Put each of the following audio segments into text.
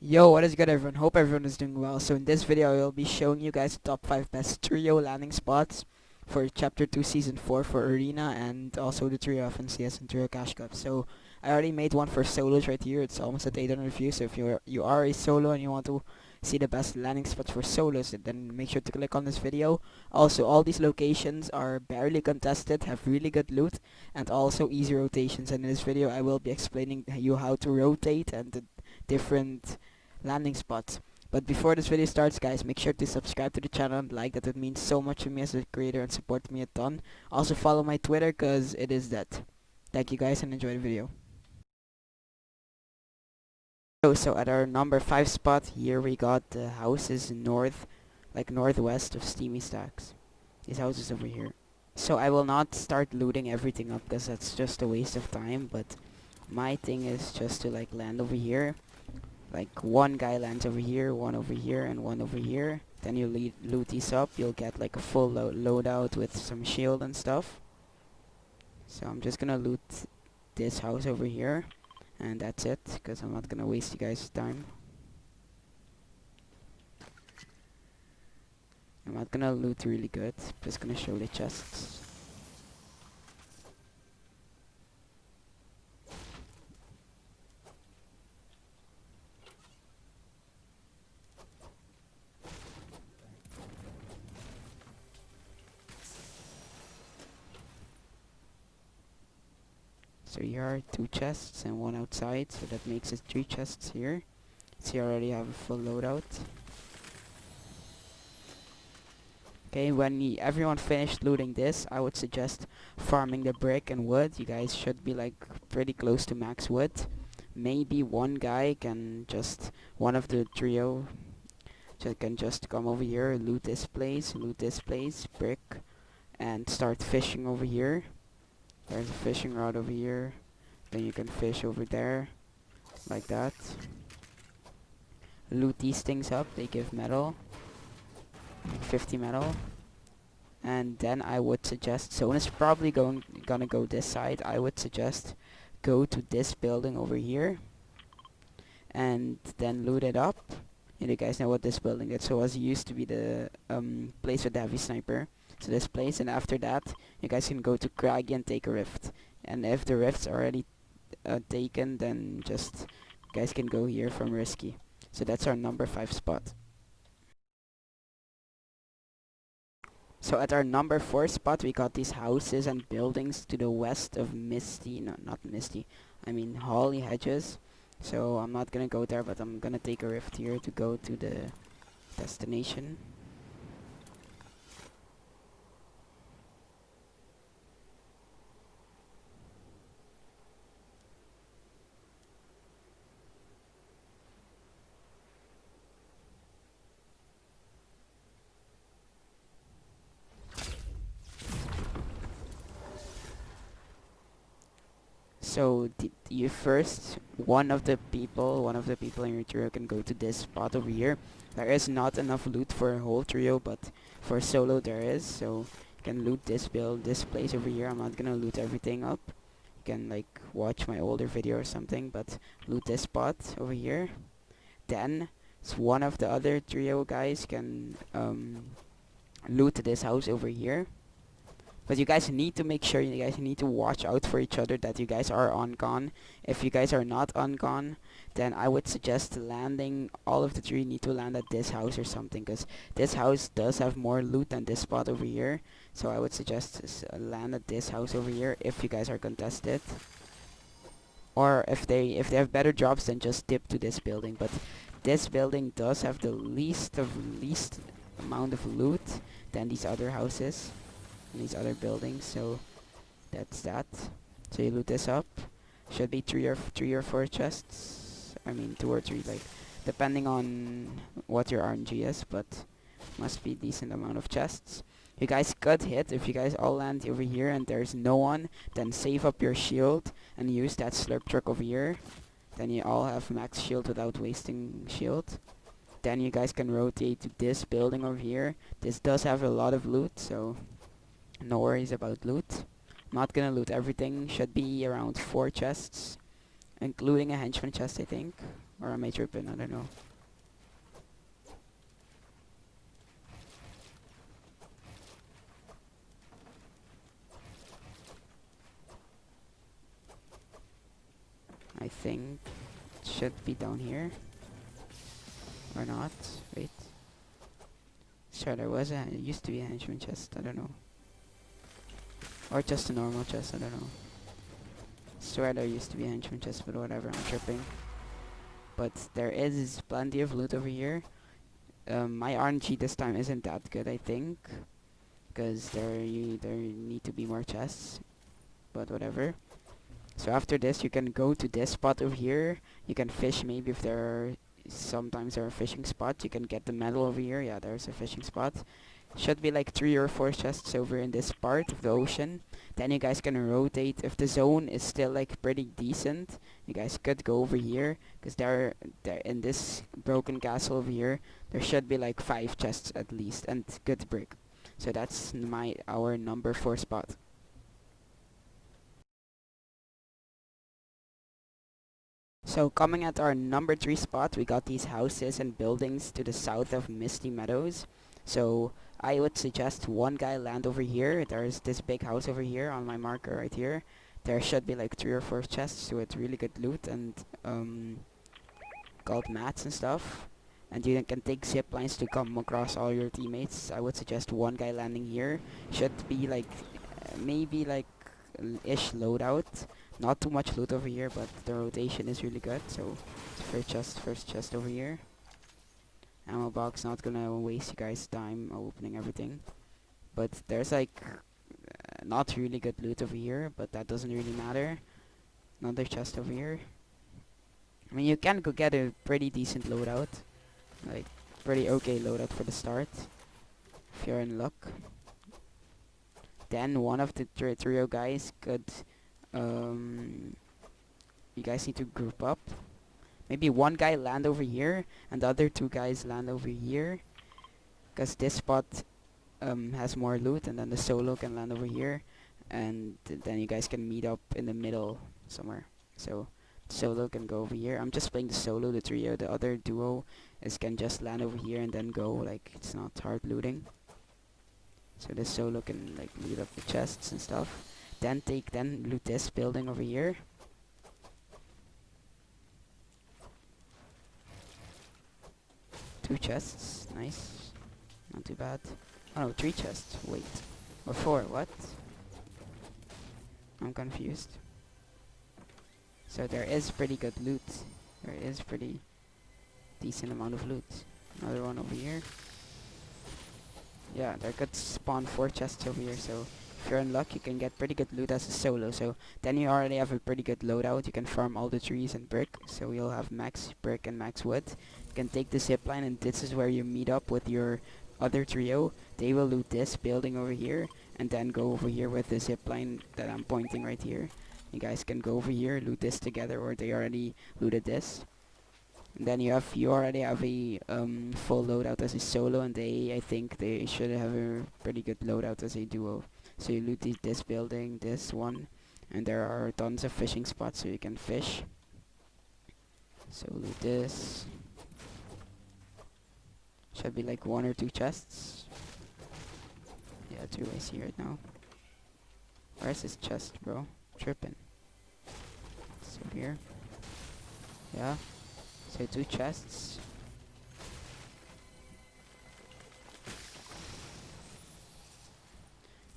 Yo, what is good everyone? Hope everyone is doing well. So in this video I will be showing you guys the top 5 best trio landing spots for Chapter 2 Season 4 for Arena and also the trio FNCS and trio Cash Cup. So I already made one for solos right here. It's almost at 800 views. So if you are a solo and you want to see the best landing spots for solos, then make sure to click on this video. Also, all these locations are barely contested, have really good loot, and also easy rotations. And in this video I will be explaining you how to rotate and the different landing spots. But before this video starts, guys, make sure to subscribe to the channel and like that. It means so much to me as a creator and support me a ton. Also follow my Twitter cause it is that. Thank you guys and enjoy the video. So at our number 5 spot here we got the houses northwest of Steamy Stacks. These houses over here. So I will not start looting everything up because that's just a waste of time, but my thing is just to like land over here. Like one guy lands over here, one over here, and one over here. Then you loot these up. You'll get like a full loadout with some shield and stuff. So I'm just gonna loot this house over here, and that's it, because I'm not gonna waste you guys' time. I'm not gonna loot really good. Just gonna show the chests. So here are 2 chests and 1 outside, so that makes it 3 chests here. See, I already have a full loadout. Okay, when everyone finished looting this, I would suggest farming the brick and wood. You guys should be like pretty close to max wood. Maybe one guy can just, one of the trio can just come over here, loot this place, brick, and start fishing over here. There's a fishing rod over here. Then you can fish over there, like that. Loot these things up, they give metal, 50 metal. And then I would suggest, Zone is probably gonna go this side. I would suggest go to this building over here and then loot it up. And you guys know what this building is. So it used to be the place with the heavy sniper. So this place, and after that you guys can go to Craggy and take a rift. And if the rift's already taken, then just you guys can go here from Risky. So that's our number 5 spot. So at our number 4 spot, we got these houses and buildings to the west of Misty, no, not Misty, I mean Holly Hedges. So I'm not gonna go there, but I'm gonna take a rift here to go to the destination. So you first, one of the people in your trio can go to this spot over here. There is not enough loot for a whole trio, but for solo there is. So you can loot this place over here. I'm not gonna loot everything up. You can like watch my older video or something, but loot this spot over here. Then one of the other trio guys can loot this house over here. But you guys need to make sure, you guys need to watch out for each other, that you guys are on con. If you guys are not on con, then I would suggest landing, all of the 3 need to land at this house or something, because this house does have more loot than this spot over here. So I would suggest land at this house over here if you guys are contested. Or if they have better drops, then just dip to this building. But this building does have the least amount of loot than these other houses, these other buildings, so that's that. So you loot this up. Should be three or four chests. I mean 2 or 3, like depending on what your RNG is, but must be decent amount of chests. You guys could hit, if you guys all land over here and there's no one, then save up your shield and use that slurp truck over here. Then you all have max shield without wasting shield. Then you guys can rotate to this building over here. This does have a lot of loot, so no worries about loot. I'm not gonna loot everything. Should be around 4 chests, including a henchman chest, I think. Or am I tripping? I don't know. I think it should be down here. Or not. Wait. Sure, there was a... It used to be a henchman chest. I don't know. Or just a normal chest. I don't know. Swear there used to be a henchman chest, but whatever. I'm tripping. But there is plenty of loot over here. My RNG this time isn't that good, I think. Because there need to be more chests. But whatever. So after this, you can go to this spot over here. You can fish maybe if there are... Sometimes there are fishing spots. You can get the metal over here. Yeah, there's a fishing spot. Should be like 3 or 4 chests over in this part of the ocean. Then you guys can rotate. If the zone is still like pretty decent, you guys could go over here. Because there in this broken castle over here, there should be like 5 chests at least. And good brick. So that's our number 4 spot. So coming at our number 3 spot, we got these houses and buildings to the south of Misty Meadows. So I would suggest one guy land over here. There's this big house over here on my marker right here. There should be like 3 or 4 chests with really good loot and gold mats and stuff. And you can take zip lines to come across all your teammates. I would suggest one guy landing here. Should be like maybe like ish loadout. Not too much loot over here, but the rotation is really good. So first chest over here. Ammo box, not gonna waste you guys time opening everything. But there's like not really good loot over here, but that doesn't really matter. Another chest over here. I mean, you can go get a pretty decent loadout. Like, pretty okay loadout for the start. If you're in luck. Then one of the trio guys could... you guys need to group up. Maybe one guy land over here, and the other 2 guys land over here. Because this spot has more loot, and then the solo can land over here. And then you guys can meet up in the middle somewhere. So solo can go over here. I'm just playing the solo, the trio. The other duo can just land over here and then go. Like, it's not hard looting. So the solo can like loot up the chests and stuff. Then loot this building over here. Two chests, nice. Not too bad. Oh no, 3 chests. Wait. Or 4, what? I'm confused. So there is pretty good loot. There is pretty decent amount of loot. Another one over here. Yeah, there could spawn 4 chests over here, so if you're in luck, you can get pretty good loot as a solo. So then you already have a pretty good loadout. You can farm all the trees and brick, so you'll have max brick and max wood. You can take the zipline, and this is where you meet up with your other trio. They will loot this building over here, and then go over here with the zipline that I'm pointing right here. You guys can go over here, loot this together, or they already looted this. And then you already have a full loadout as a solo, and I think they should have a pretty good loadout as a duo. So you loot this building, this one, and there are tons of fishing spots so you can fish. So loot this. Should be like 1 or 2 chests. Yeah, 2 I see right now. Where's this chest, bro? Tripping. So here. Yeah. So 2 chests.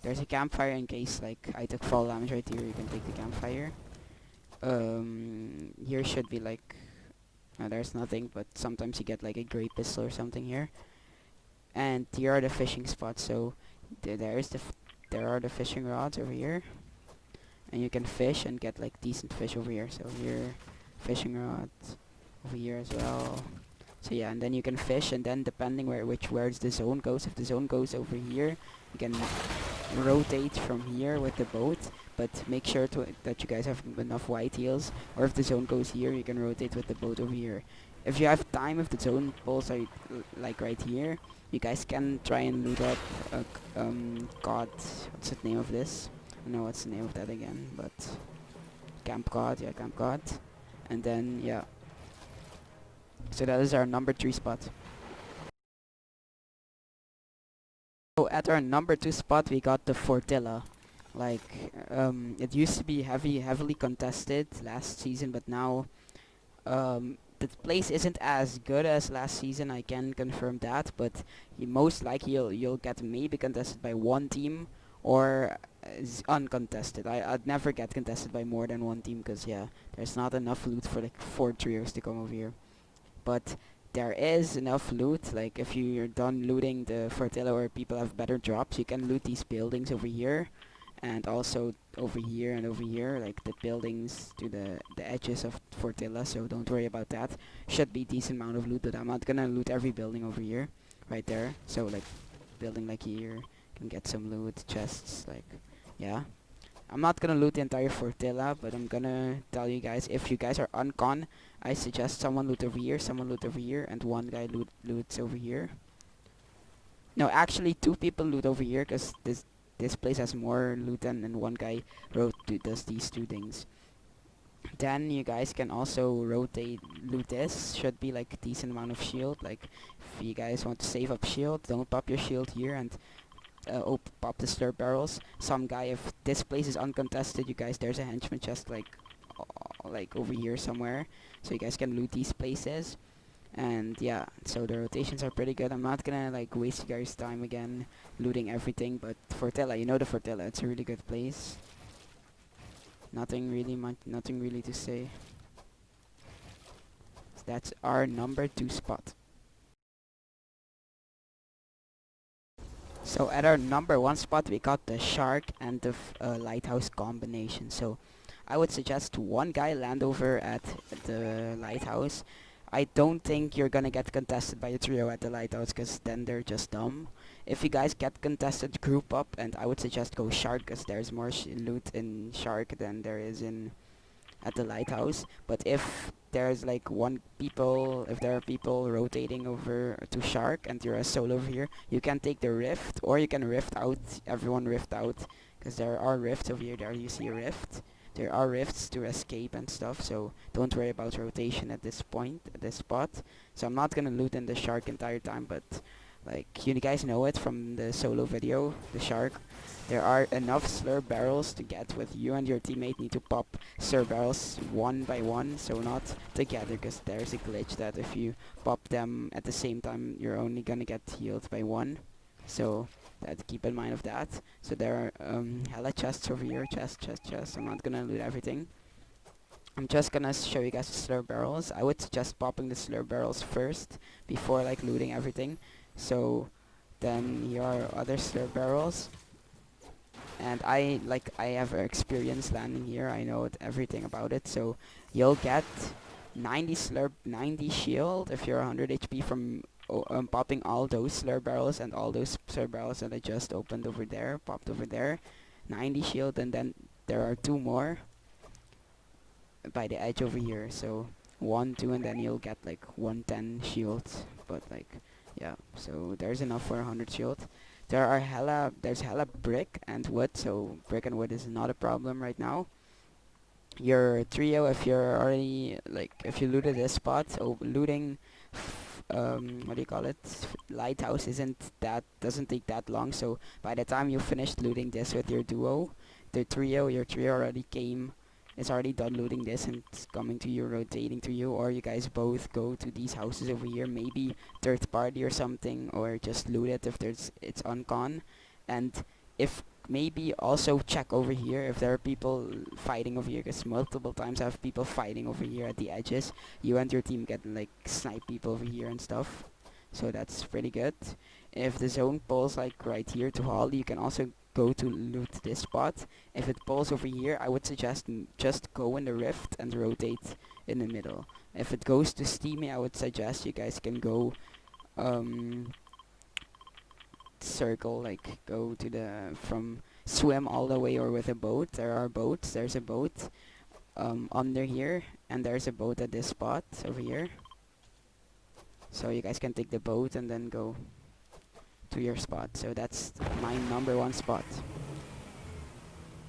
There's a campfire in case like I took fall damage right here. You can take the campfire. Here should be like there's nothing, but sometimes you get like a great pistol or something here. And here are the fishing spots. So there are the fishing rods over here, and you can fish and get like decent fish over here. So here, fishing rods over here as well. So yeah, and then you can fish, and then depending where the zone goes, if the zone goes over here, you can rotate from here with the boat, but make sure that you guys have enough white heels, or if the zone goes here, you can rotate with the boat over here. If you have time, if the zone pulls are like right here, you guys can try and loot up god, what's the name of this? I don't know what's the name of that again, but camp god, yeah, camp god. And then yeah, So that is our number 3 spot. So at our number 2 spot, we got the Fortilla. Like, it used to be heavily contested last season, but now the place isn't as good as last season. I can confirm that, but most likely you'll get maybe contested by one team or is uncontested. I'd never get contested by more than one team because yeah, there's not enough loot for like 4 trios to come over here. But there is enough loot. Like if you're done looting the Fortilla or people have better drops, you can loot these buildings over here, and also over here and over here, like the buildings to the edges of Fortilla. So don't worry about that. Should be decent amount of loot, but I'm not gonna loot every building over here, right there. So like building like here can get some loot chests. Like yeah. I'm not gonna loot the entire Fortilla, but I'm gonna tell you guys, if you guys are uncon, I suggest someone loot over here, someone loot over here, and one guy loots over here. No, actually 2 people loot over here, because this place has more loot than and one guy does these 2 things. Then you guys can also rotate loot this. Should be like a decent amount of shield. Like if you guys want to save up shield, don't pop your shield here and pop the slurp barrels. Some guy, if this place is uncontested, you guys, there's a henchman chest like over here somewhere, so you guys can loot these places. And yeah, so the rotations are pretty good. I'm not gonna like waste you guys time again looting everything, but Fortilla, you know the Fortilla, it's a really good place. Nothing really to say. So that's our number 2 spot. So at our number 1 spot, we got the shark and the lighthouse combination. So I would suggest one guy land over at the lighthouse. I don't think you're gonna get contested by a trio at the lighthouse, because then they're just dumb. If you guys get contested, group up, and I would suggest go shark, because there's more loot in shark than there is in at the lighthouse. But if there's like if there are people rotating over to shark and you're a solo over here, you can take the rift, or you can rift out, everyone rift out, because there are rifts over here. There you see a rift. There are rifts to escape and stuff, so don't worry about rotation at this point, at this spot. So I'm not gonna loot in the shark entire time, but like you guys know it from the solo video, the shark. There are enough slurp barrels to get with you and your teammate need to pop slurp barrels one by one, so not together, because there's a glitch that if you pop them at the same time, you're only gonna get healed by one. So keep in mind of that. So there are hella chests over here, chests. I'm not gonna loot everything. I'm just gonna show you guys the slurp barrels. I would suggest popping the slurp barrels first before like looting everything. So then here are other slurp barrels, and I have experience landing here. I know everything about it. So you'll get 90 slurp, 90 shield if you're 100 HP from popping all those slurp barrels, and all those slurp barrels that I just opened over there, popped over there. 90 shield, and then there are 2 more by the edge over here. So 1, 2, and then you'll get like 110 shields. But like yeah, so there's enough for 100 shield. There's hella brick and wood, so brick and wood is not a problem right now. Your trio, if you're already like, if you looted this spot, so looting what do you call it, lighthouse doesn't take that long. So by the time you finished looting this with your duo, your trio already it's already done looting this and it's coming to you, rotating to you, or you guys both go to these houses over here, maybe third party or something, or just loot it if it's uncon. And if maybe also check over here if there are people fighting over here, because multiple times I have people fighting over here at the edges. You and your team get like snipe people over here and stuff, so that's pretty good. If the zone pulls like right here to Holly, you can also go to loot this spot. If it pulls over here, I would suggest just go in the rift and rotate in the middle. If it goes to Steamy, I would suggest you guys can go circle, like go to from swim all the way, or with a boat. There are boats. There's a boat under here, and there's a boat at this spot over here. So you guys can take the boat and then go to your spot. So that's my number 1 spot.